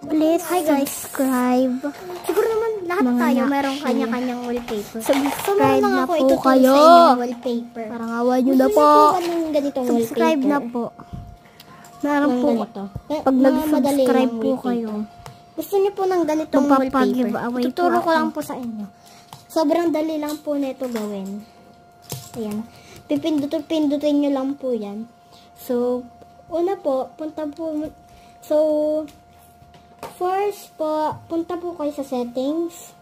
Please subscribe. Siguro naman lahat tayo merong kanya-kanyang wallpaper. Subscribe na po kayo. Wallpaper. Parang awan nyo na po. Subscribe na po. Meron po. Pag nag-subscribe po kayo. Gusto niyo po ng ganitong wallpaper? Tuturo ko lang po sa inyo. Sobrang dali lang po nito gawin. Ayan. Pipindutin nyo lang po yan. So, una po, first po, punta po kayo sa settings.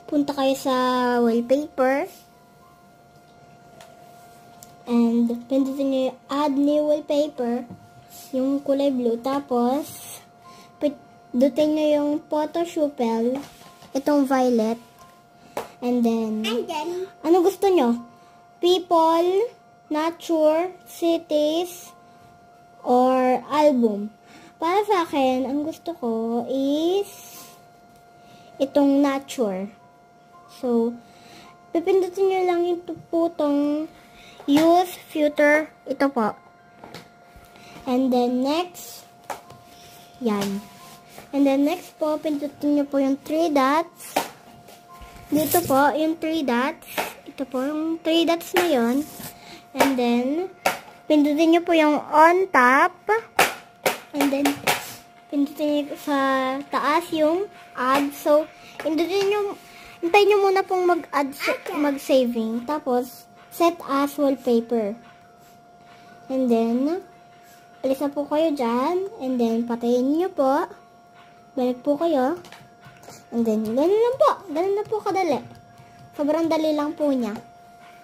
Punta kayo sa wallpaper. And, pindutin nyo yung add new wallpaper. Yung kulay blue. Tapos, pindutin nyo yung Photoshop. Itong violet. And then, ano gusto nyo? People, nature, cities, or album. Para sa akin, ang gusto ko is itong nature. So, pipindutin nyo lang ito po itong use filter. Ito po. And then next, yan. And then next po, pindutin nyo po yung 3 dots. Dito po, yung 3 dots. Ito po, yung 3 dots na yun. And then, pindutin nyo po yung on top. And then, pindutin nyo sa taas yung add. So, hintayin nyo muna pong mag-add, mag-saving. Tapos, set as wallpaper. And then, alis na po kayo dyan. And then, patayin nyo po. Balik po kayo. And then, ganun lang po. Ganun na po kadali. Sobrang dali lang po niya.